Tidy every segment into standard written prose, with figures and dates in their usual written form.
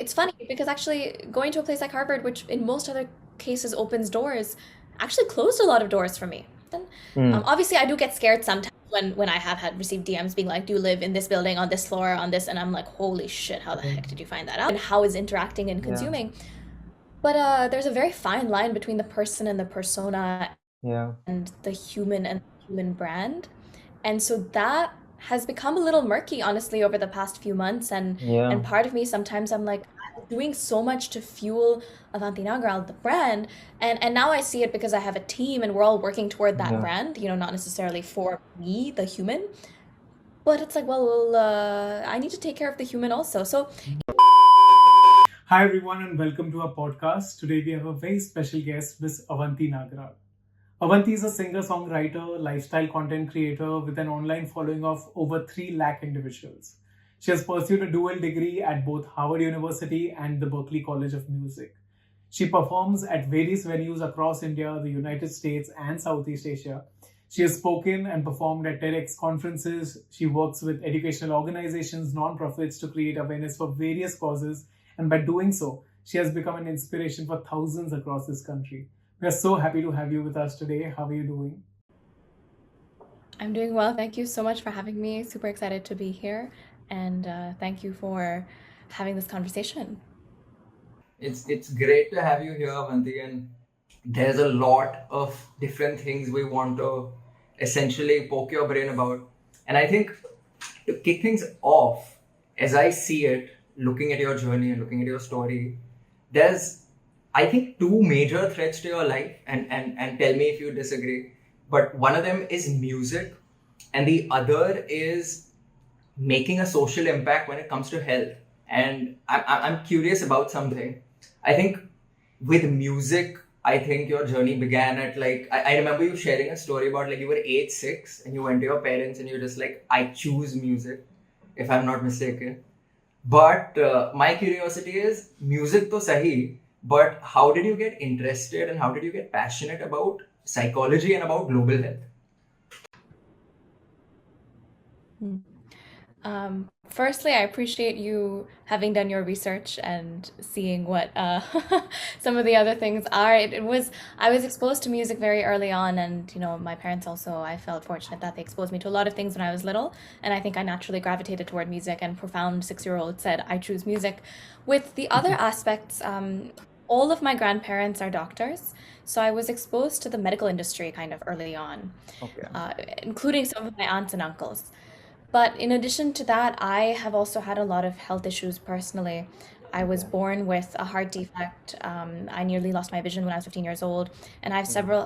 it's funny because actually going to a place like Harvard, which in most other cases opens doors, actually closed a lot of doors for me. Then, Mm, obviously, I do get scared sometimes when I have had received DMs being like, "Do you live in this building on this floor on this?" And I'm like, "Holy shit, how the mm, heck did you find that out?" And how is interacting and yeah, consuming? But there's a very fine line between the person and the persona yeah, and the human and the human brand. And so that has become a little murky, honestly, over the past few months. And yeah, part of me sometimes I'm like, I'm doing so much to fuel Avanti Nagral, the brand. And now I see it because I have a team and we're all working toward that yeah. brand, not necessarily for me, the human. But it's like, well, I need to take care of the human also. So Hi, everyone, and welcome to our podcast. Today, we have a very special guest, Miss Avanti Nagral. Avanti is a singer songwriter, lifestyle content creator with an online following of over 3 lakh individuals. She has pursued a dual degree at both Harvard University and the Berklee College of Music. She performs at various venues across India, the United States, and Southeast Asia. She has spoken and performed at TEDx conferences. She works with educational organizations, non-profits to create awareness for various causes. And by doing so, she has become an inspiration for thousands across this country. We are so happy to have you with us today. How are you doing? I'm doing well. Thank you so much for having me. Super excited to be here. And thank you for having this conversation. It's great to have you here, Avanti, and there's a lot of different things we want to essentially poke your brain about. And I think to kick things off, as I see it, looking at your journey and looking at your story, there's I think two major threats to your life, and tell me if you disagree. But one of them is music, and the other is making a social impact when it comes to health. And I'm curious about something. I think with music, I think your journey began at like, I remember you sharing a story about like you were age 6 and you went to your parents and you were just like, I choose music, if I'm not mistaken. But my curiosity is music to sahi, but how did you get interested and how did you get passionate about psychology and about global health? Firstly, I appreciate you having done your research and seeing what some of the other things are. I was exposed to music very early on, and my parents also. I felt fortunate that they exposed me to a lot of things when I was little, and I think I naturally gravitated toward music. And profound 6-year-old said, "I choose music." With the other aspects, all of my grandparents are doctors, so I was exposed to the medical industry kind of early on, Okay. uh, including some of my aunts and uncles. But in addition to that, I have also had a lot of health issues personally. I was Okay. born with a heart defect. I nearly lost my vision when I was 15 years old, and Mm,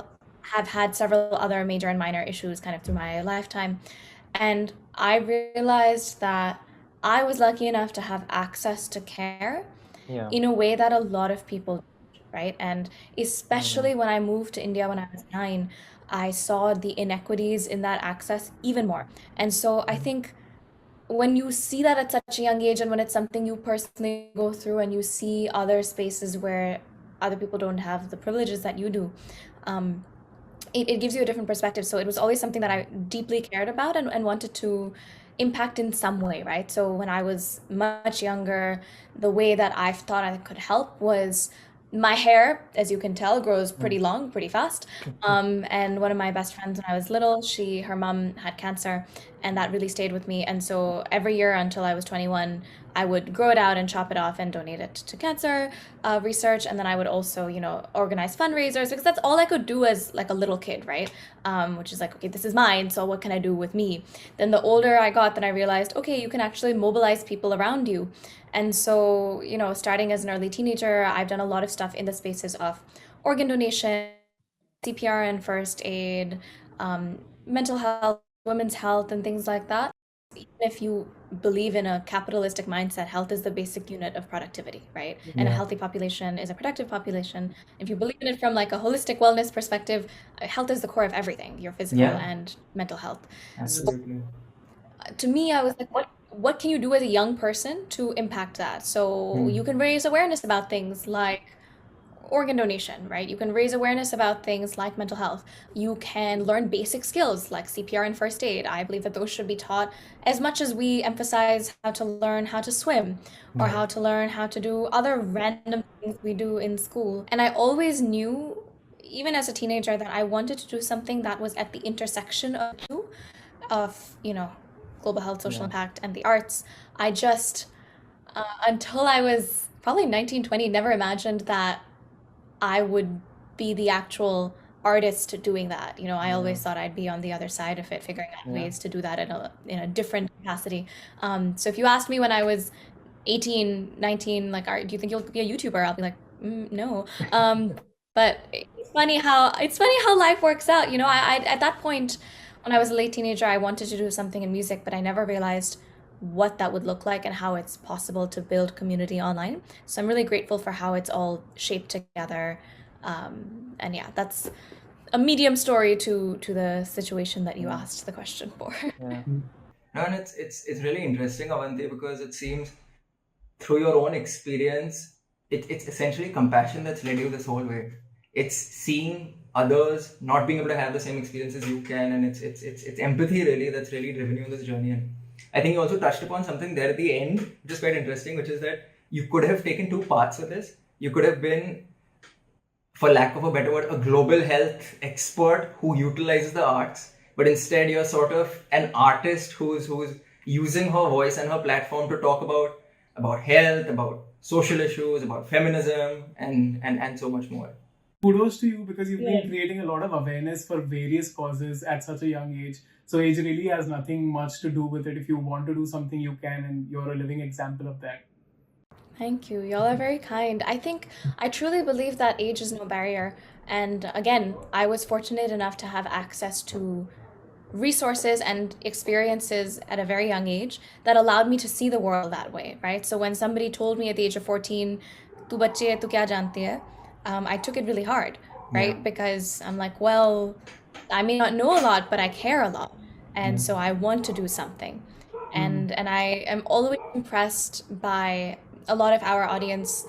have had several other major and minor issues kind of through my lifetime. And I realized that I was lucky enough to have access to care yeah. in a way that a lot of people don't, right? And Mm, especially when I moved to India when I was 9, I saw the inequities in that access even more. And so I mm, think when you see that at such a young age and when it's something you personally go through and you see other spaces where other people don't have the privileges that you do, um, it gives you a different perspective. So it was always something that I deeply cared about and wanted to impact in some way, right? So when I was much younger, the way that I thought I could help was my hair, as you can tell, grows pretty mm, long, pretty fast. And one of my best friends when I was little, her mom had cancer, and that really stayed with me. And so every year until I was 21, I would grow it out and chop it off and donate it to cancer research. And then I would also, organize fundraisers because that's all I could do as like a little kid, right? Which is like, okay, this is mine. So what can I do with me? Then the older I got, then I realized, okay, you can actually mobilize people around you. And so, starting as an early teenager, I've done a lot of stuff in the spaces of organ donation, CPR and first aid, mental health, women's health, and things like that. Even if you believe in a capitalistic mindset, health is the basic unit of productivity, right? And a yeah. healthy population is a productive population. If you believe in it from like a holistic wellness perspective, health is the core of everything, your physical Yeah, and mental health. So absolutely. to me, I was like, what can you do as a young person to impact that? So you Hmm. can raise awareness about things like organ donation, right? You can raise awareness about things like mental health. You can learn basic skills like CPR and first aid. I believe that those should be taught as much as we emphasize how to learn how to swim or how to learn how to do other random things we do in school. And I always knew, even as a teenager, that I wanted to do something that was at the intersection of, global health, social impact, and the arts. I just, until I was probably 19, 20, never imagined that I would be the actual artist doing that. I always thought I'd be on the other side of it, figuring out ways to do that in a different capacity. So if you asked me when I was 18, 19, like, do you think you'll be a YouTuber? I'll be like, no. But it's funny how life works out. I at that point, when I was a late teenager, I wanted to do something in music, but I never realized what that would look like and how it's possible to build community online. So I'm really grateful for how it's all shaped together. And yeah, that's a medium story to the situation that you asked the question for. Yeah. No, and it's really interesting, Avanti, because it seems through your own experience, it's essentially compassion that's led you this whole way. It's seeing others not being able to have the same experiences you can, and it's empathy really that's really driven you on this journey. And I think you also touched upon something there at the end, which is quite interesting, which is that you could have taken two paths with this. You could have been, for lack of a better word, a global health expert who utilizes the arts, but instead you're sort of an artist who's using her voice and her platform to talk about health, about social issues, about feminism, and so much more. Kudos to you, because you've been creating a lot of awareness for various causes at such a young age. So age really has nothing much to do with it. If you want to do something, you can, and you're a living example of that. Thank you. Y'all are very kind. I truly believe that age is no barrier. And again, I was fortunate enough to have access to resources and experiences at a very young age that allowed me to see the world that way, right? So when somebody told me at the age of 14, "Tu bachche hai, tu kya janti hai?" I took it really hard, right? Because I'm like, well, I may not know a lot, but I care a lot. And so I want to do something. And I am always impressed by a lot of our audience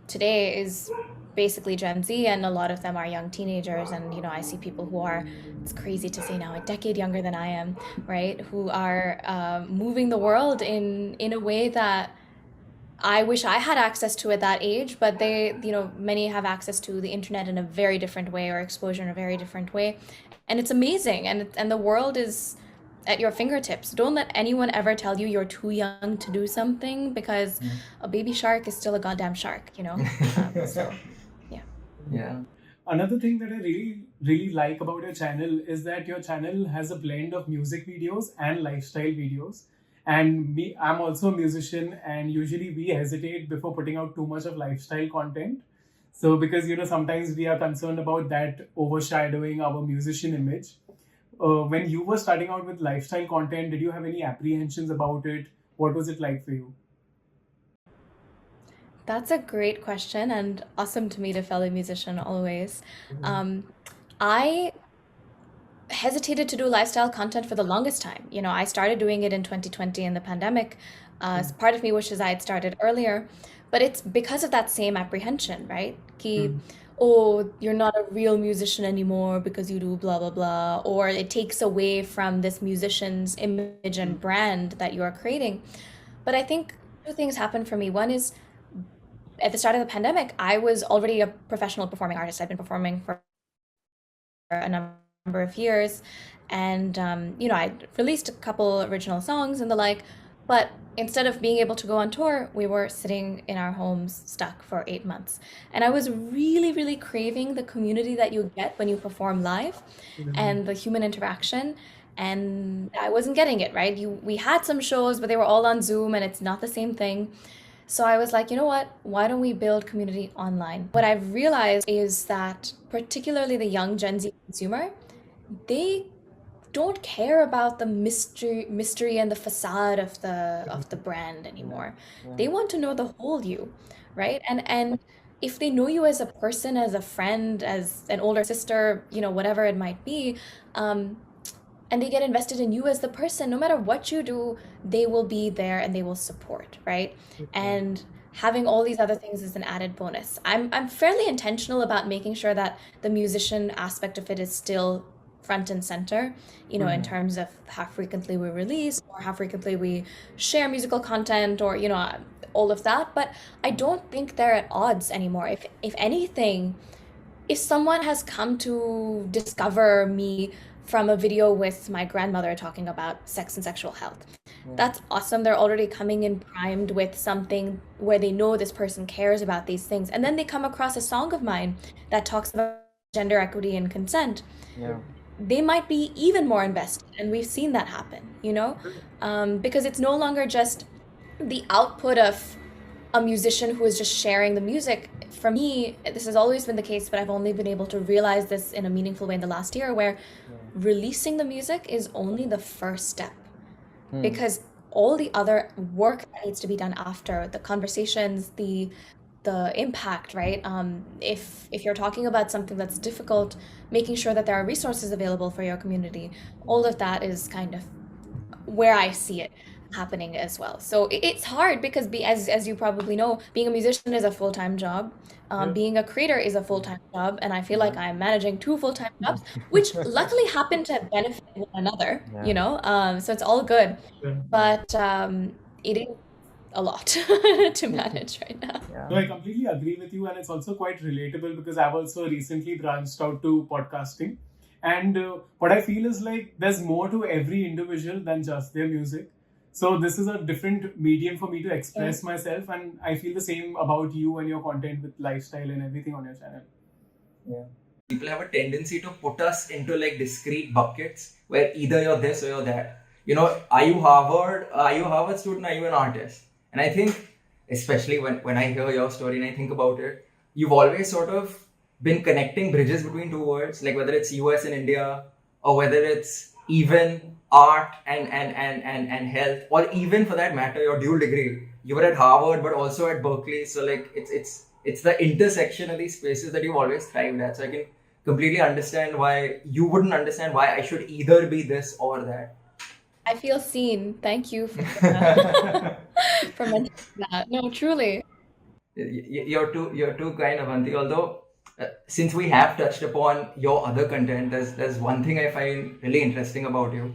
today is basically Gen Z, and a lot of them are young teenagers. And I see people who are, it's crazy to say now, a decade younger than I am, right? Who are moving the world in a way that I wish I had access to at that age, but many have access to the internet in a very different way, or exposure in a very different way. And it's amazing. And the world is at your fingertips. Don't let anyone ever tell you you're too young to do something, because a baby shark is still a goddamn shark, so yeah. Yeah. Another thing that I really, really like about your channel is that your channel has a blend of music videos and lifestyle videos. And I'm also a musician, and usually we hesitate before putting out too much of lifestyle content. So because, sometimes we are concerned about that overshadowing our musician image. When you were starting out with lifestyle content, did you have any apprehensions about it? What was it like for you? That's a great question, and awesome to meet a fellow musician always. I hesitated to do lifestyle content for the longest time. I started doing it in 2020 in the pandemic. Part of me wishes I had started earlier, but it's because of that same apprehension, right? Oh, you're not a real musician anymore because you do blah, blah, blah. Or it takes away from this musician's image and brand that you are creating. But I think two things happened for me. One is, at the start of the pandemic, I was already a professional performing artist. I've been performing for a number of years, and I released a couple original songs and the like, but instead of being able to go on tour, we were sitting in our homes stuck for 8 months. And I was really, really craving the community that you get when you perform live and the human interaction. And I wasn't getting it, right? We had some shows, but they were all on Zoom, and it's not the same thing. So I was like, you know what? Why don't we build community online? What I've realized is that particularly the young Gen Z consumer, they don't care about the mystery and the facade of the brand anymore. They want to know the whole you, right? And if they know you as a person, as a friend, as an older sister, whatever it might be, and they get invested in you as the person, no matter what you do, they will be there and they will support, right? And having all these other things is an added bonus. I'm fairly intentional about making sure that the musician aspect of it is still front and center, in terms of how frequently we release or how frequently we share musical content or, all of that. But I don't think they're at odds anymore. If anything, if someone has come to discover me from a video with my grandmother talking about sex and sexual health, that's awesome. They're already coming in primed with something where they know this person cares about these things. And then they come across a song of mine that talks about gender equity and consent. Yeah. They might be even more invested. And we've seen that happen, because it's no longer just the output of a musician who is just sharing the music. For me, this has always been the case, but I've only been able to realize this in a meaningful way in the last year, where releasing the music is only the first step. Because all the other work that needs to be done after, the conversations, the impact, right? If you're talking about something that's difficult, making sure that there are resources available for your community, all of that is kind of where I see it happening as well. So it's hard because as you probably know, being a musician is a full-time job. Being a creator is a full-time job, and I feel like I'm managing two full-time jobs, which luckily happen to benefit one another, so it's all good. But it is a lot to manage right now. No, I completely agree with you, and it's also quite relatable because I've also recently branched out to podcasting. And what I feel is like there's more to every individual than just their music. So this is a different medium for me to express myself, and I feel the same about you and your content with lifestyle and everything on your channel. Yeah. People have a tendency to put us into like discrete buckets where either you're this or you're that. Are you Harvard student? Are you an artist? And I think, especially when I hear your story and I think about it, you've always sort of been connecting bridges between two worlds, like whether it's US and India, or whether it's even art and health, or even for that matter, your dual degree. You were at Harvard, but also at Berklee. So like it's the intersection of these spaces that you've always thrived at. So I can completely understand why you wouldn't understand why I should either be this or that. I feel seen. Thank you for for mentioning that. No, truly. You're too kind, Avanti. Although, since we have touched upon your other content, there's one thing I find really interesting about you,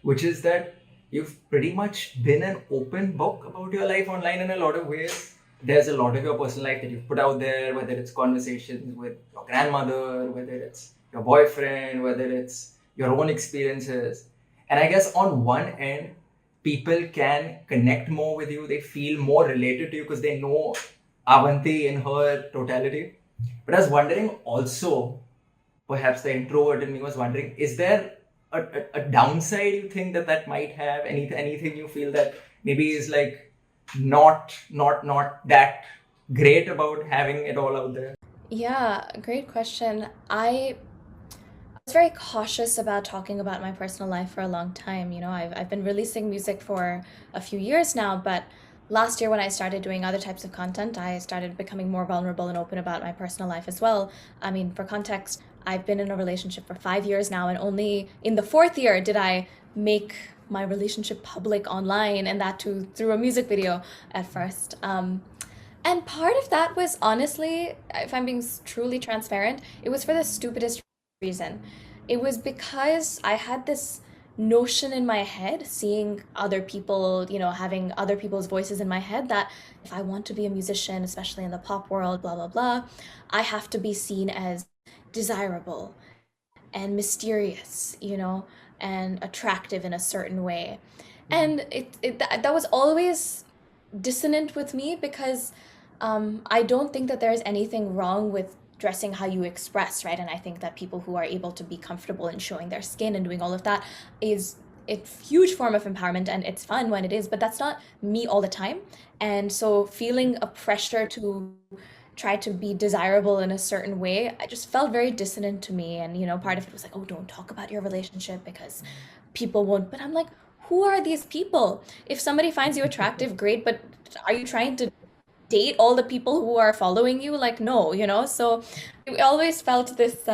which is that you've pretty much been an open book about your life online in a lot of ways. There's a lot of your personal life that you've put out there, whether it's conversations with your grandmother, whether it's your boyfriend, whether it's your own experiences. And I guess on one end, people can connect more with you. They feel more related to you because they know Avanti in her totality. But I was wondering also, perhaps the introvert in me was wondering, is there a downside you think that might have? Anything you feel that maybe is like not that great about having it all out there? Yeah, great question. I was very cautious about talking about my personal life for a long time. I've been releasing music for a few years now, but last year when I started doing other types of content, I started becoming more vulnerable and open about my personal life as well. I mean, for context, I've been in a relationship for 5 years now, and only in the 4th year did I make my relationship public online, and that too through a music video at first. And part of that was, honestly, if I'm being truly transparent, it was for the stupidest reason. It was because I had this notion in my head, seeing other people, having other people's voices in my head, that if I want to be a musician, especially in the pop world, blah, blah, blah, I have to be seen as desirable and mysterious, and attractive in a certain way. And that was always dissonant with me because I don't think that there's anything wrong with dressing how you express, right? And I think that people who are able to be comfortable in showing their skin and doing all of that is a huge form of empowerment, and it's fun when it is, but that's not me all the time. And so feeling a pressure to try to be desirable in a certain way, I just felt very dissonant to me. And part of it was like, oh, don't talk about your relationship because people won't. But I'm like, who are these people? If somebody finds you attractive, great, but are you trying to date all the people who are following you? Like, no, so we always felt this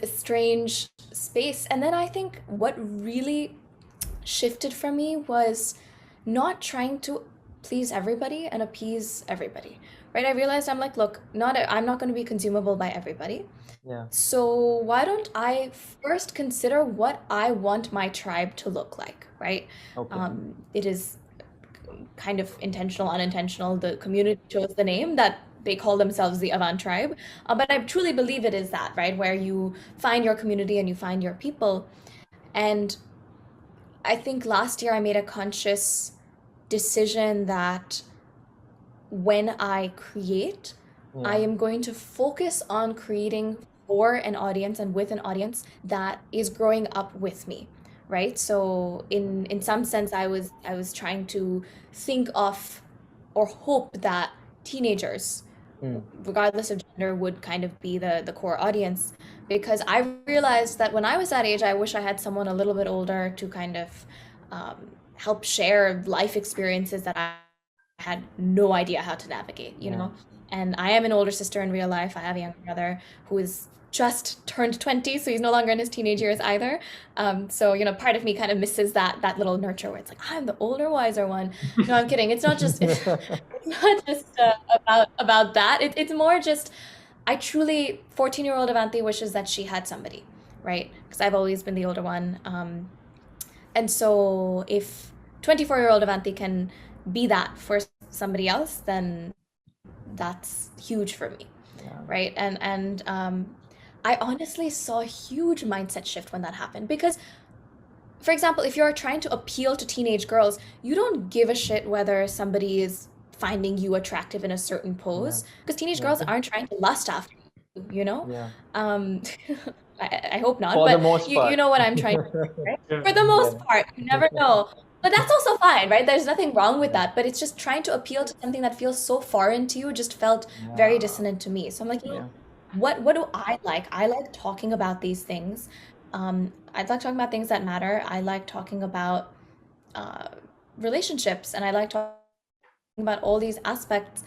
strange space. And then I think what really shifted for me was not trying to please everybody and appease everybody, right? I realized I'm like, look, I'm not going to be consumable by everybody. Yeah. So why don't I first consider what I want my tribe to look like, right? Okay. It is kind of intentional, unintentional. The community chose the name that they call themselves the Avant tribe. But I truly believe it is that, right? Where you find your community and you find your people. And I think last year I made a conscious decision that when I create, I Yeah. am going to focus on creating for an audience and with an audience that is growing up with me, right? So in some sense, I was trying to think of or hope that teenagers, Mm. regardless of gender, would kind of be the core audience. Because I realized that when I was that age, I wish I had someone a little bit older to kind of help share life experiences that I had no idea how to navigate, you Yeah. know? And I am an older sister in real life. I have a younger brother who is just turned 20, so he's no longer in his teenage years either. So, part of me kind of misses that little nurture where it's like, I'm the older, wiser one. No, I'm kidding. It's not just it's not just about that. It's more just I truly 14-year-old Avanti wishes that she had somebody, right? Because I've always been the older one. And so if 24-year-old Avanti can be that for somebody else, then that's huge for me, Yeah. right? And I honestly saw a huge mindset shift when that happened because, for example, if you're trying to appeal to teenage girls, you don't give a shit whether somebody is finding you attractive in a certain Yeah. pose because teenage Yeah. girls aren't trying to lust after you, you know? Yeah. Um, I hope not, For the but most you part. know what I'm trying to say, right? Yeah. For the most Yeah. part, you never know. But that's also fine, right? There's nothing wrong with Yeah. that. But it's just trying to appeal to something that feels so foreign to you just felt very Yeah. dissonant to me. So I'm like, Yeah. what do I like? I like talking about these things. I like talking about things that matter. I like talking about uh, relationships, and I like talking about all these aspects.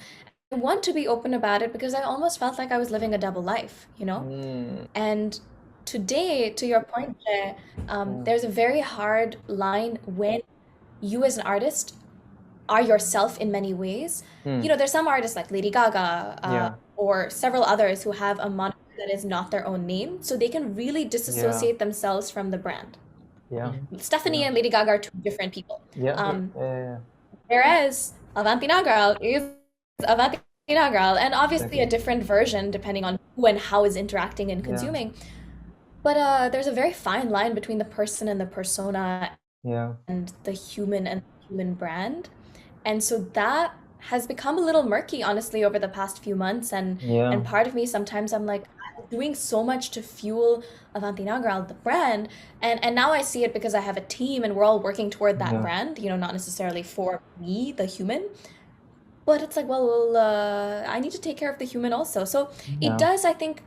I want to be open about it because I almost felt like I was living a double life, you know? Mm. And today, to your point, Jay, Yeah. there's a very hard line when you as an artist are yourself in many ways. Mm. There's some artists like Lady Gaga Yeah. or several others who have a moniker that is not their own name, so they can really Yeah. disassociate themselves from the brand. Yeah. Stephanie Yeah. and Lady Gaga are two different people. Yeah. Um, Yeah. Whereas Avanti Nagral is Avanti Nagral, and obviously a Exactly. different version depending on who and how is interacting and Yeah. consuming. But there's a very fine line between the person and the persona Yeah. and the human brand. And so that has become a little murky, honestly, over the past few months. And Yeah. part of me sometimes I'm like, I'm doing so much to fuel Avanti Nagral, the brand. And now I see it because I have a team and we're all working toward that Yeah. brand, not necessarily for me, the human. But it's like, well, I need to take care of the human also. So it Yeah. does, I think,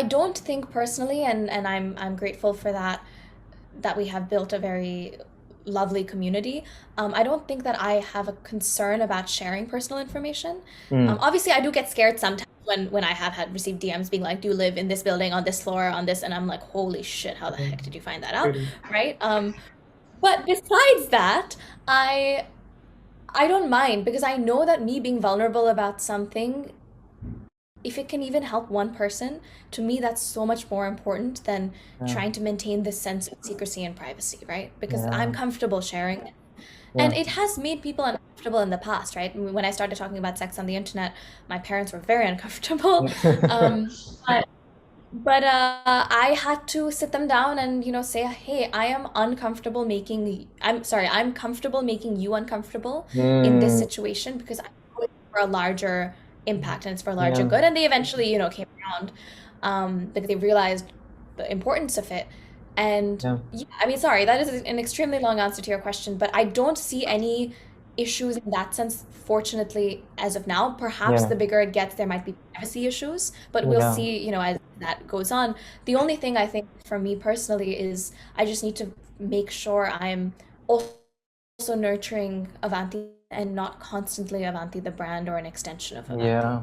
I don't think personally, and I'm grateful for that we have built a very lovely community. I don't think that I have a concern about sharing personal information. Mm. Obviously, I do get scared sometimes when I have had received DMs being like, "Do you live in this building, on this floor, on this?" And I'm like, "Holy shit, how the heck did you find that out?" Right? But besides that, I don't mind because I know that me being vulnerable about something, if it can even help one person, to me that's so much more important than Yeah. trying to maintain this sense of secrecy and privacy, right? Because Yeah. I'm comfortable sharing it. And Yeah. it has made people uncomfortable in the past, right? When I started talking about sex on the internet, my parents were very uncomfortable. But I had to sit them down and say, hey, I'm comfortable making you uncomfortable in this Mm. situation because I know it's for a larger impact and it's for a larger Yeah. good. And they eventually came around because they realized the importance of it. And Yeah. I mean, sorry, that is an extremely long answer to your question, but I don't see any issues in that sense, fortunately, as of now. Perhaps Yeah. the bigger it gets, there might be privacy issues, but we'll Yeah. see, as that goes on. The only thing I think for me personally is I just need to make sure I'm also nurturing Avanti and not constantly Avanti the brand or an extension of Avanti. Yeah.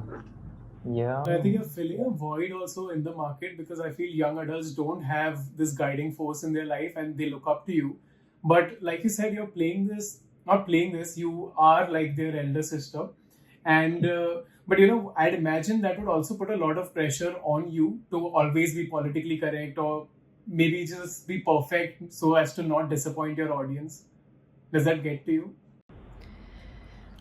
Yeah. I think you're filling a void also in the market because I feel young adults don't have this guiding force in their life and they look up to you. But like you said, you're playing this not playing this, you are like their elder sister. And but I'd imagine that would also put a lot of pressure on you to always be politically correct, or maybe just be perfect so as to not disappoint your audience. Does that get to you?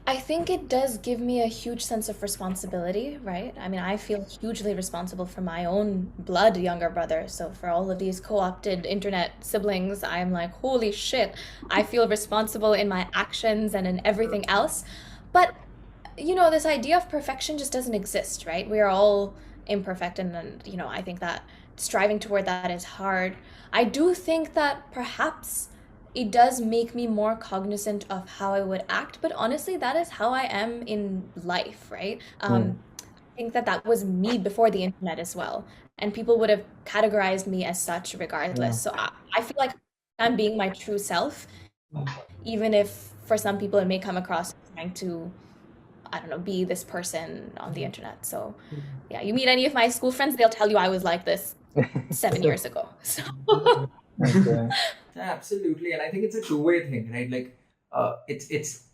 I think it does give me a huge sense of responsibility, right? I mean, I feel hugely responsible for my own blood younger brother. So for all of these co-opted internet siblings, I'm like, holy shit, I feel responsible in my actions and in everything else. But this idea of perfection just doesn't exist, right? We are all imperfect, and I think that striving toward that is hard. I do think that perhaps it does make me more cognizant of how I would act, but honestly, that is how I am in life, right? I think that was me before the internet as well, and people would have categorized me as such Yeah. regardless. So I feel like I'm being my true self, even if for some people it may come across as trying to, I don't know, be this person on the internet. So yeah, you meet any of my school friends, they'll tell you I was like this 7 years ago. So Okay. Absolutely, and I think it's a two-way thing, right? Like, it's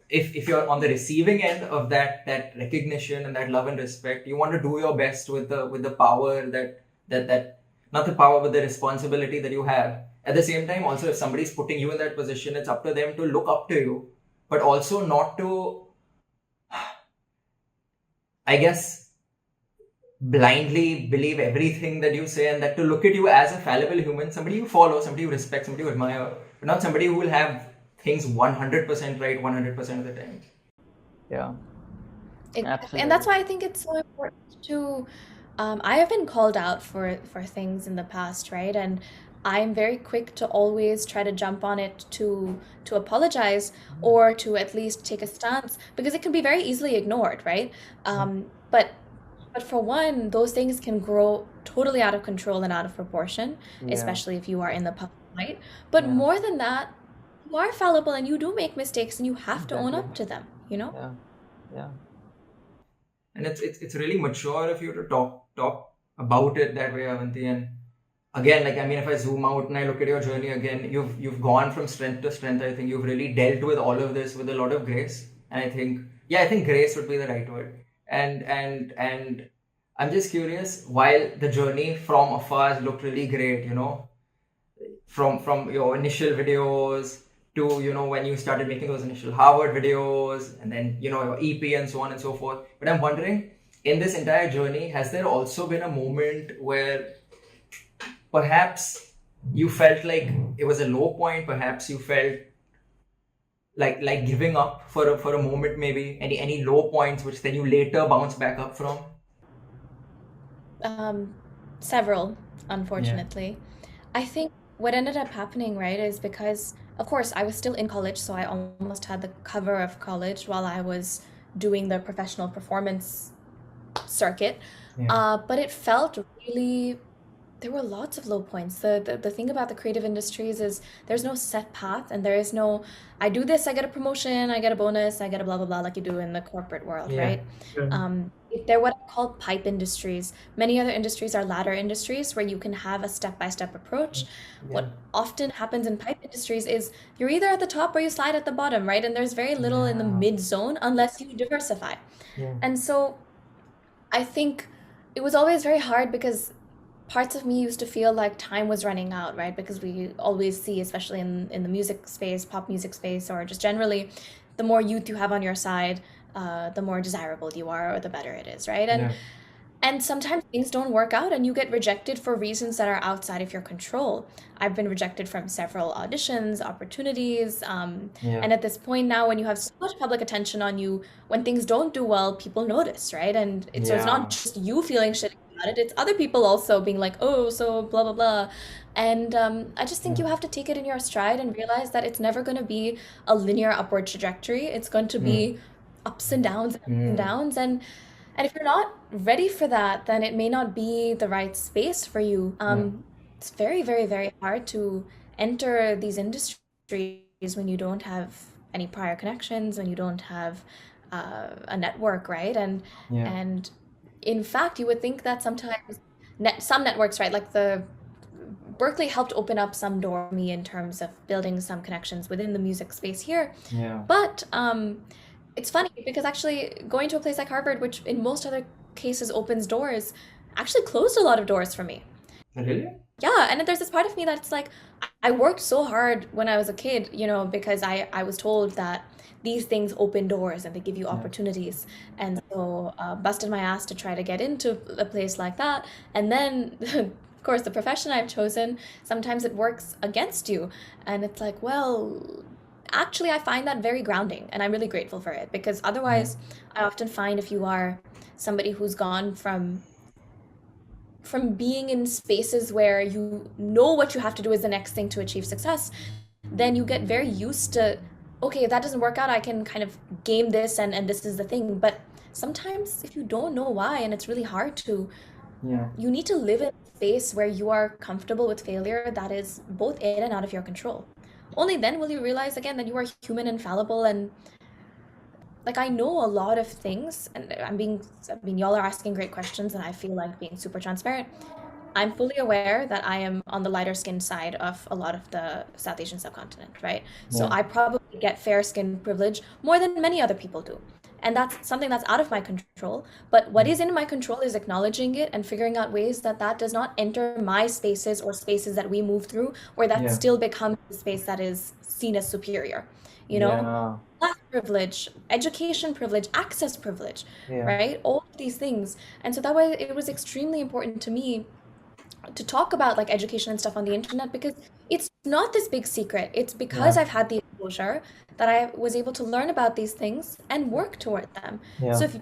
if you're on the receiving end of that recognition and that love and respect, you want to do your best with the power that not the power but the responsibility that you have. At the same time, also if somebody's putting you in that position, it's up to them to look up to you, but also not to, I guess, blindly believe everything that you say, and that to look at you as a fallible human, somebody you follow, somebody you respect, somebody you admire, but not somebody who will have things 100% right 100% of the time. Yeah. exactly. And that's why I think it's so important to I have been called out for things in the past, right? And I'm very quick to always try to jump on it to apologize or to at least take a stance, because it can be very easily ignored, right? But for one, those things can grow totally out of control and out of proportion, Yeah. especially if you are in the public light. But Yeah. more than that, you are fallible and you do make mistakes and you have to own up Exactly. to them, you know? Yeah. Yeah. And it's really mature of you to talk about it that way, Avanti. And again, like, I mean, if I zoom out and I look at your journey again, you've gone from strength to strength. I think you've really dealt with all of this with a lot of grace. And I think grace would be the right word. And I'm just curious, while the journey from afar looked really great, from your initial videos to when you started making those initial Harvard videos, and then your EP and so on and so forth. But I'm wondering, in this entire journey, has there also been a moment where perhaps you felt like it was a low point, perhaps you felt like giving up for a moment, maybe any low points which then you later bounce back up from? Several, unfortunately. I think what ended up happening, right, is because, of course, I was still in college, so I almost had the cover of college while I was doing the professional performance circuit. But it felt really, there were lots of low points. The thing about the creative industries is there's no set path, and there is no, I do this, I get a promotion, I get a bonus, I get a blah, blah, blah, like you do in the corporate world, Yeah. right? They're what I call pipe industries. Many other industries are ladder industries where you can have a step-by-step approach. What often happens in pipe industries is you're either at the top or you slide at the bottom, right? And there's very little in the mid zone unless you diversify. Yeah. And so I think it was always very hard because parts of me used to feel like time was running out, right? Because we always see, especially in the music space, pop music space, or just generally, the more youth you have on your side, the more desirable you are, or the better it is, right? And sometimes things don't work out and you get rejected for reasons that are outside of your control. I've been rejected from several auditions, opportunities, and at this point now, when you have so much public attention on you, when things don't do well, people notice, right? And so it's not just you feeling shitty about it, it's other people also being like, oh, so blah, blah, blah. And I just think you have to take it in your stride and realize that it's never going to be a linear upward trajectory. It's going to be ups and downs and ups and downs. And if you're not ready for that, then it may not be the right space for you. It's very, very, very hard to enter these industries when you don't have any prior connections, when you don't have a network, right? And in fact, you would think that sometimes some networks, right, like the Berklee helped open up some door for me in terms of building some connections within the music space here. Yeah. But it's funny because actually going to a place like Harvard, which in most other cases opens doors, actually closed a lot of doors for me. Really? Yeah, and then there's this part of me that's like, I worked so hard when I was a kid, because I was told that these things open doors and they give you Yeah. opportunities. And so busted my ass to try to get into a place like that. And then, of course, the profession I've chosen, sometimes it works against you. And it's like, well, actually, I find that very grounding and I'm really grateful for it because Yeah. otherwise, I often find if you are somebody who's gone from being in spaces where you know what you have to do is the next thing to achieve success, then you get very used to, okay, if that doesn't work out, I can kind of game this and this is the thing. But sometimes if you don't know why and it's really hard to, Yeah. you need to live in a space where you are comfortable with failure that is both in and out of your control. Only then will you realize again that you are human and fallible and like I know a lot of things and y'all are asking great questions and I feel like being super transparent. I'm fully aware that I am on the lighter skin side of a lot of the South Asian subcontinent, right? So Yeah. I probably get fair skin privilege more than many other people do. And that's something that's out of my control. But what is in my control is acknowledging it and figuring out ways that that does not enter my spaces or spaces that we move through, where that Yeah. still becomes a space that is seen as superior, you know? Yeah. Class privilege, education privilege, access privilege, Yeah. right? All of these things. And so that way it was extremely important to me to talk about like education and stuff on the internet because it's not this big secret. It's because Yeah. I've had the exposure that I was able to learn about these things and work toward them. Yeah. So if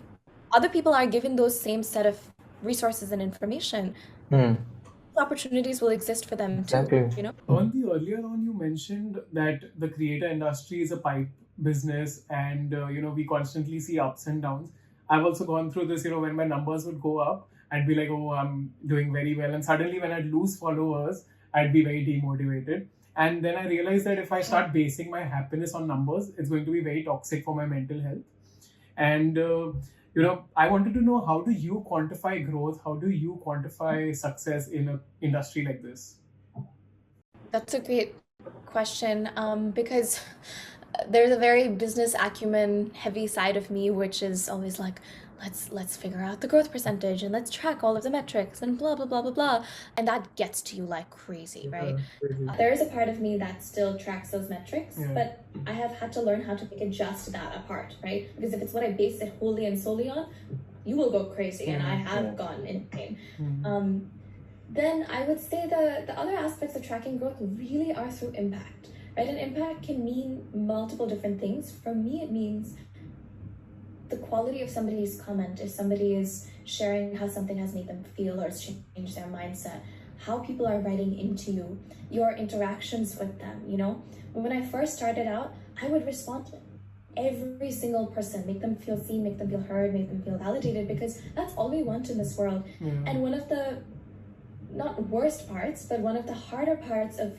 other people are given those same set of resources and information, Hmm. opportunities will exist for them too, Exactly. you know? Avanti, earlier on you mentioned that the creator industry is a pipe business and we constantly see ups and downs. I've also gone through this, when my numbers would go up, I'd be like, oh, I'm doing very well. And suddenly when I'd lose followers, I'd be very demotivated. And then I realized that if I start basing my happiness on numbers, it's going to be very toxic for my mental health. And I wanted to know, how do you quantify growth? How do you quantify success in an industry like this? That's a great question because there's a very business acumen heavy side of me, which is always like, let's figure out the growth percentage and let's track all of the metrics and blah blah blah blah blah, and that gets to you like crazy, right? There is a part of me that still tracks those metrics, Yeah. but I have had to learn how to adjust that apart, right? Because if it's what I base it wholly and solely on, you will go crazy, and I have Yeah. gone insane. Mhm. Then I would say the other aspects of tracking growth really are through impact, right? And impact can mean multiple different things. For me, it means the quality of somebody's comment, if somebody is sharing how something has made them feel or it's changed their mindset, how people are writing into you, your interactions with them, When I first started out, I would respond to every single person, make them feel seen, make them feel heard, make them feel validated, because that's all we want in this world. Yeah. And one of the, not worst parts, but one of the harder parts of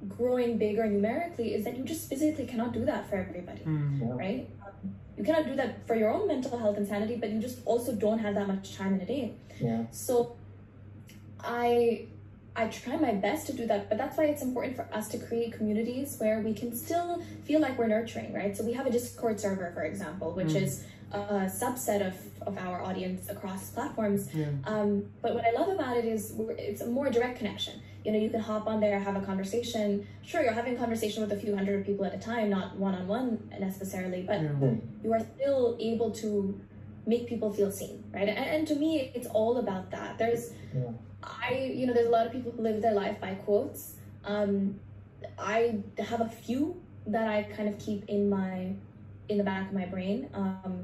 growing bigger numerically is that you just physically cannot do that for everybody, Mhm. right? You cannot do that for your own mental health and sanity, but you just also don't have that much time in a day. Yeah. So I try my best to do that, but that's why it's important for us to create communities where we can still feel like we're nurturing, right? So we have a Discord server, for example, which is a subset of our audience across platforms. Yeah. But what I love about it is it's a more direct connection. You can hop on there, have a conversation. Sure, you're having a conversation with a few hundred people at a time, not one-on-one necessarily, but Yeah. you are still able to make people feel seen, right? And to me, it's all about that. There's a lot of people who live their life by quotes. I have a few that I kind of keep in the back of my brain.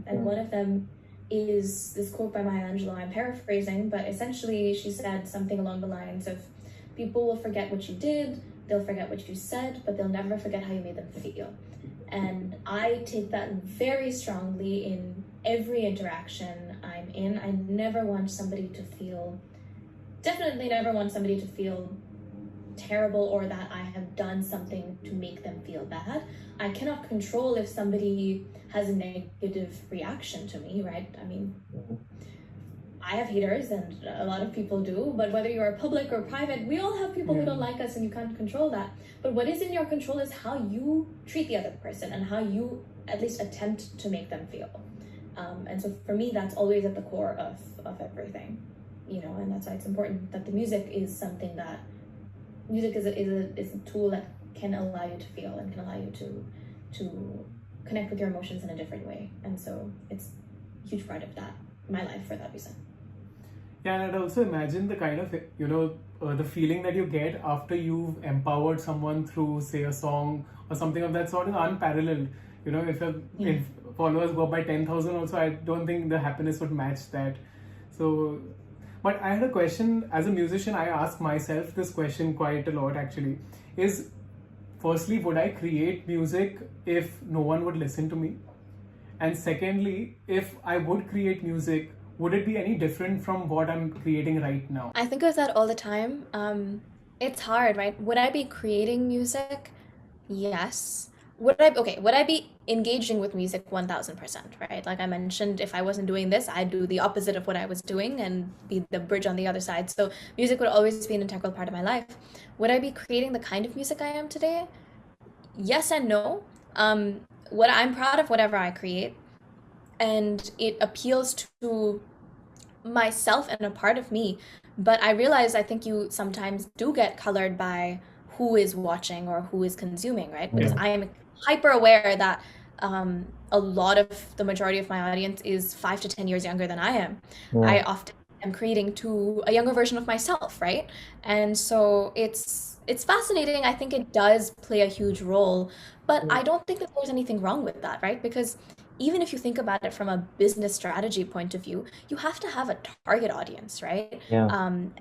And one of them is this quote by Maya Angelou. I'm paraphrasing, but essentially she said something along the lines of, people will forget what you did, they'll forget what you said, but they'll never forget how you made them feel. And I take that very strongly in every interaction I'm in. I never want somebody to feel, definitely never want somebody to feel terrible or that I have done something to make them feel bad. I cannot control if somebody has a negative reaction to me, right? I mean, I have haters, and a lot of people do, but whether you're public or private, we all have people who don't like us, and you can't control that. But what is in your control is how you treat the other person and how you at least attempt to make them feel. And so for me, that's always at the core of everything, and that's why it's important that the music is something that music is a tool that can allow you to feel and can allow you to connect with your emotions in a different way. And so it's a huge part of my life for that reason. Yeah, and I'd also imagine the kind of, the feeling that you get after you've empowered someone through, say, a song or something of that sort is unparalleled. If followers go up by 10,000 also, I don't think the happiness would match that. So, but I had a question. As a musician, I ask myself this question quite a lot actually. Firstly, would I create music if no one would listen to me? And secondly, if I would create music, would it be any different from what I'm creating right now? I think of that all the time. It's hard, right? Would I be creating music? Yes. Would I be engaging with music 1000%, right? Like I mentioned, if I wasn't doing this, I'd do the opposite of what I was doing and be the bridge on the other side. So music would always be an integral part of my life. Would I be creating the kind of music I am today? Yes and no. What I'm proud of whatever I create, and it appeals to myself and a part of me. But I realize I think you sometimes do get colored by who is watching or who is consuming, right? Because I am hyper aware that a lot of the majority of my audience is 5 to 10 years younger than I am. I often am creating to a younger version of myself, right? And so it's fascinating. I think it does play a huge role, but I don't think that there's anything wrong with that, right? Because even if you think about it from a business strategy point of view, you have to have a target audience, right? And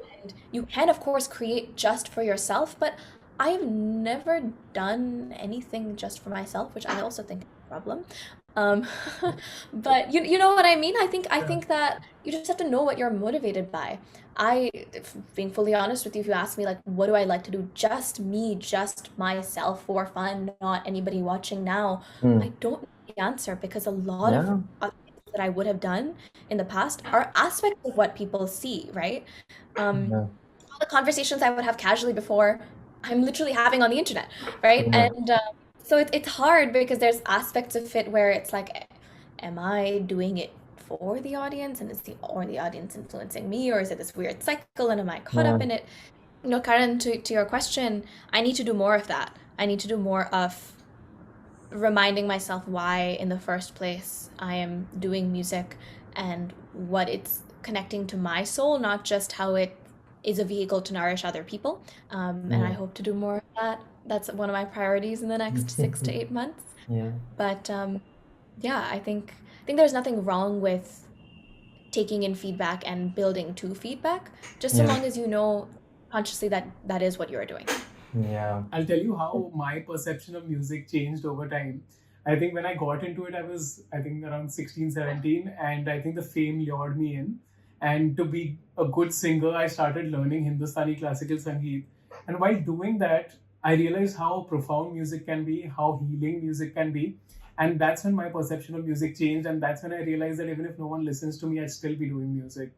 you can, of course, create just for yourself, but I have never done anything just for myself, which I also think is a problem. But you know what I mean? I think that you just have to know what you're motivated by. Being fully honest with you, if you ask me, like, what do I like to do? Just me, just myself for fun, not anybody watching now. I don't know the answer, because a lot of other things that I would have done in the past are aspects of what people see, right? All the conversations I would have casually before, I'm literally having on the internet, right? And so it's hard, because there's aspects of it where it's like, am I doing it for the audience, and is the audience influencing me, or is it this weird cycle, and am I caught up in it? Karan, to your question, I need to do more of that. I need to do more of reminding myself why in the first place I am doing music and what it's connecting to my soul, not just how it is a vehicle to nourish other people. And I hope to do more of that. That's one of my priorities in the next 6 to 8 months. But I think there's nothing wrong with taking in feedback and building to feedback, just so long as you know consciously that is what you're doing. I'll tell you how my perception of music changed over time. I think when I got into it, I was, around 16, 17, and I think the fame lured me in. And to be a good singer, I started learning Hindustani classical Sangeet. And while doing that, I realized how profound music can be, how healing music can be. And that's when my perception of music changed. And that's when I realized that even if no one listens to me, I'd still be doing music.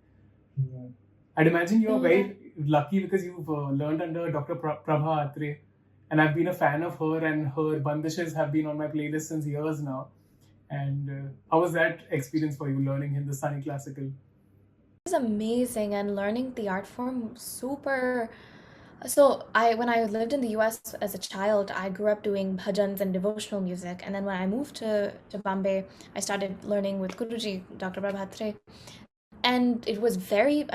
I'd imagine you're very lucky, because you've learned under Dr. Prabha Atre. And I've been a fan of her, and her bandishes have been on my playlist since years now. And how was that experience for you, learning Hindustani classical? It was amazing, and learning the art form super. So when I lived in the US as a child, I grew up doing bhajans and devotional music. And then when I moved to Bombay, I started learning with Guruji, Dr. Prabhatre. And it was very,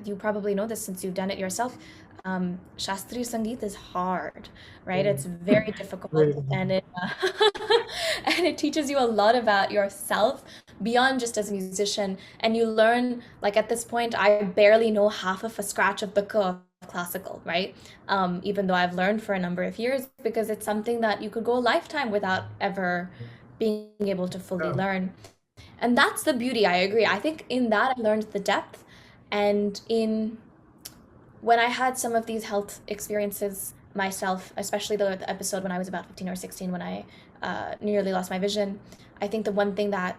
you probably know this since you've done it yourself. Shastriya Sangeet is hard, right? It's very difficult, and it teaches you a lot about yourself beyond just as a musician. And you learn, like at this point, I barely know half of a scratch of book of classical, right? Even though I've learned for a number of years, because it's something that you could go a lifetime without ever being able to fully learn. And that's the beauty, I agree. I think in that I learned the depth, and when I had some of these health experiences myself, especially the episode when I was about 15 or 16, when I nearly lost my vision, I think the one thing that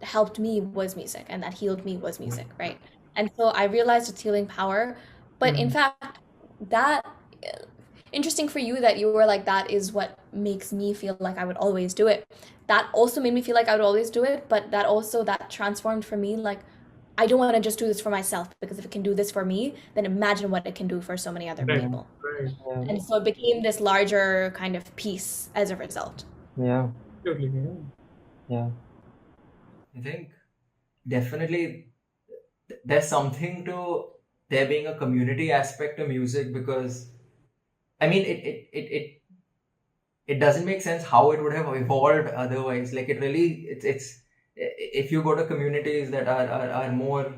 helped me was music, and that healed me was music, right? And so I realized its healing power. But in fact, that interesting for you that you were like, that is what makes me feel like I would always do it. That also made me feel like I would always do it, but that transformed for me, like, I don't want to just do this for myself, because if it can do this for me, then imagine what it can do for so many other Right. people. Right. Yeah. And so it became this larger kind of piece as a result. Yeah. Totally. Yeah. I think definitely there's something to there being a community aspect to music, because I mean it doesn't make sense how it would have evolved otherwise. Like it really it's if you go to communities that are more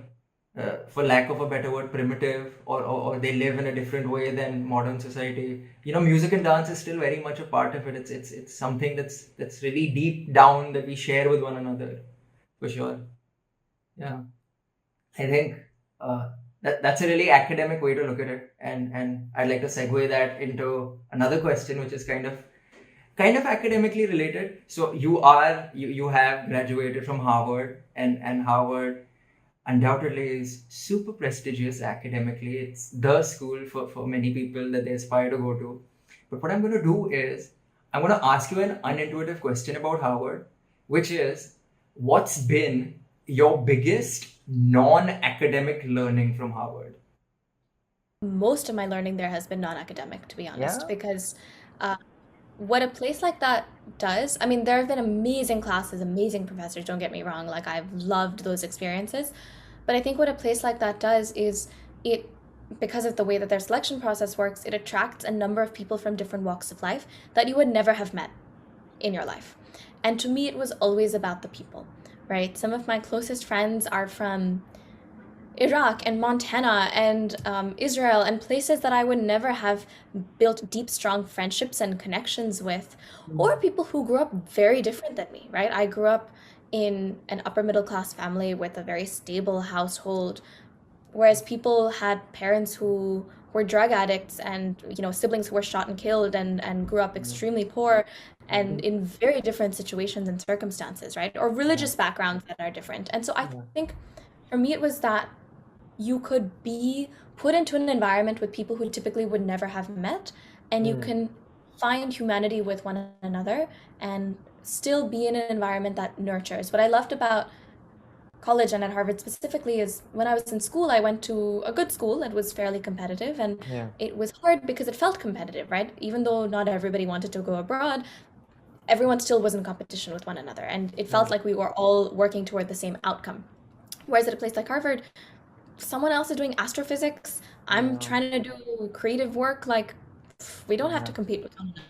for lack of a better word primitive, or they live in a different way than modern society, music and dance is still very much a part of it. It's something that's really deep down that we share with one another, for sure. Yeah, I think that's a really academic way to look at it, and I'd like to segue that into another question, which is kind of academically related. So you have graduated from Harvard, and Harvard undoubtedly is super prestigious academically. It's the school for many people that they aspire to go to. But what I'm going to do is I'm going to ask you an unintuitive question about Harvard, which is, what's been your biggest non-academic learning from Harvard? Most of my learning there has been non-academic, to be honest, Yeah. because what a place like that does, I mean, there have been amazing classes, amazing professors, don't get me wrong, like I've loved those experiences. But I think what a place like that does is because of the way that their selection process works, it attracts a number of people from different walks of life that you would never have met in your life. And to me, it was always about the people, right? Some of my closest friends are from Iraq and Montana and Israel, and places that I would never have built deep, strong friendships and connections with, or people who grew up very different than me, right? I grew up in an upper middle class family with a very stable household, whereas people had parents who were drug addicts, and siblings who were shot and killed, and grew up extremely poor and in very different situations and circumstances, right? Or religious backgrounds that are different. And so I think for me it was that you could be put into an environment with people who typically would never have met, and you can find humanity with one another and still be in an environment that nurtures. What I loved about college, and at Harvard specifically, is when I was in school, I went to a good school that was fairly competitive, and Yeah. it was hard because it felt competitive, right? Even though not everybody wanted to go abroad, everyone still was in competition with one another, and it felt like we were all working toward the same outcome. Whereas at a place like Harvard, someone else is doing astrophysics, I'm trying to do creative work, like we don't have to compete with one another.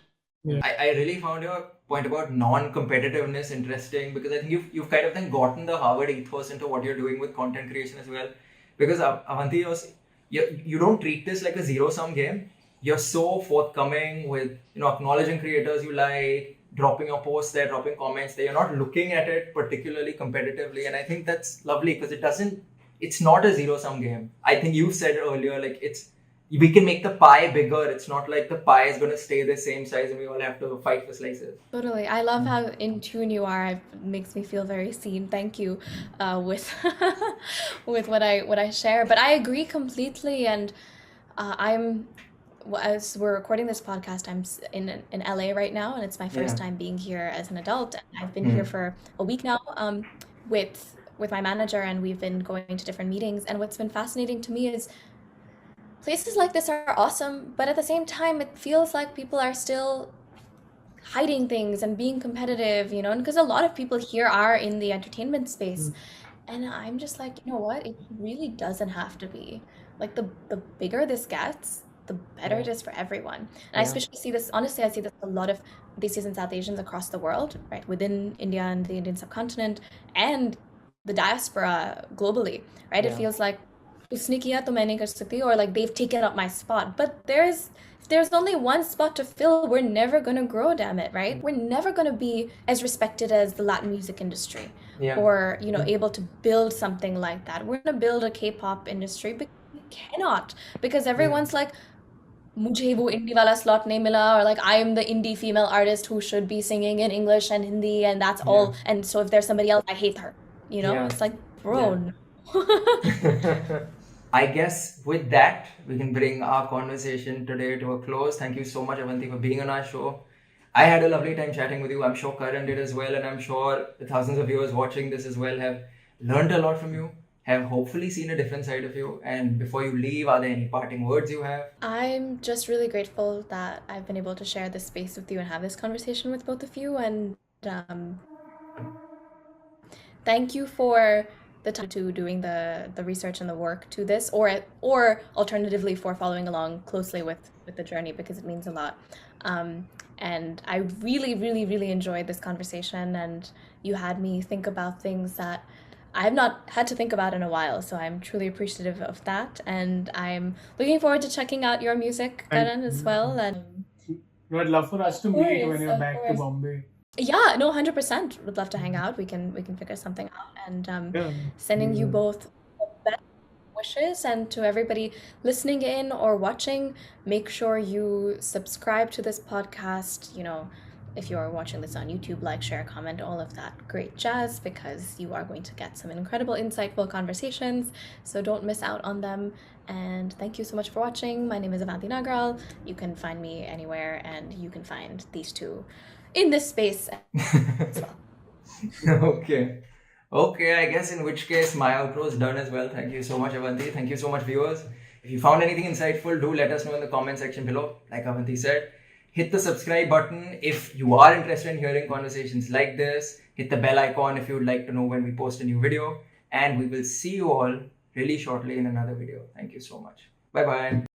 I really found your point about non-competitiveness interesting, because I think you've kind of then gotten the Harvard ethos into what you're doing with content creation as well. Because Avanti, you don't treat this like a zero-sum game. You're so forthcoming with acknowledging creators you like, dropping your posts there, dropping comments there. You're not looking at it particularly competitively, and I think that's lovely, because it's not a zero-sum game. I think you said earlier, like we can make the pie bigger. It's not like the pie is going to stay the same size and we all have to fight for slices. Totally. I love how in tune you are. It makes me feel very seen. Thank you with with what I share. But I agree completely. And as we're recording this podcast, I'm in LA right now, and it's my first time being here as an adult. And I've been here for a week now with my manager, and we've been going to different meetings. And what's been fascinating to me is places like this are awesome, but at the same time, it feels like people are still hiding things and being competitive, and because a lot of people here are in the entertainment space. And I'm just like, you know what? It really doesn't have to be. Like, the bigger this gets, the better it is for everyone. And I especially see this, honestly, I see this a lot of these East and South Asians across the world, right? Within India and the Indian subcontinent and the diaspora globally, right? It feels like उसने किया तो मैं नहीं कर सकती, or like they've taken up my spot. But if there's only one spot to fill, we're never gonna grow, damn it, right? We're never gonna be as respected as the Latin music industry, or able to build something like that. We're gonna build a K-pop industry, but we cannot, because everyone's like, मुझे वो indie वाला slot नहीं मिला, or like I am the indie female artist who should be singing in English and Hindi, and that's all. And so if there's somebody else, I hate her. You know, Yeah. it's like, bro, no. I guess with that, we can bring our conversation today to a close. Thank you so much, Avanti, for being on our show. I had a lovely time chatting with you. I'm sure Karan did as well, and I'm sure the thousands of viewers watching this as well have learned a lot from you, have hopefully seen a different side of you. And before you leave, are there any parting words you have? I'm just really grateful that I've been able to share this space with you and have this conversation with both of you. And thank you for the time to doing the research and the work to this, or alternatively for following along closely with the journey, because it means a lot. And I really, really, really enjoyed this conversation, and you had me think about things that I have not had to think about in a while. So I'm truly appreciative of that, and I'm looking forward to checking out your music, Karan, as well. And I'd love for us to Of meet course, when you're of back to course. Bombay. yeah, no, 100%. Would love to hang out. We can figure something out. And Yeah. sending you both the best wishes, and to everybody listening in or watching, make sure you subscribe to this podcast. You know, if you're watching this on YouTube, like, share, comment, all of that great jazz, because you are going to get some incredible, insightful conversations. So don't miss out on them. And thank you so much for watching. My name is Avanti Nagral. You can find me anywhere, and you can find these two in this space as well. Okay. Okay, I guess in which case my outro is done as well. Thank you so much, Avanti. Thank you so much, viewers. If you found anything insightful, do let us know in the comment section below. Like Avanti said, hit the subscribe button if you are interested in hearing conversations like this. Hit the bell icon if you would like to know when we post a new video. And we will see you all really shortly in another video. Thank you so much. Bye-bye.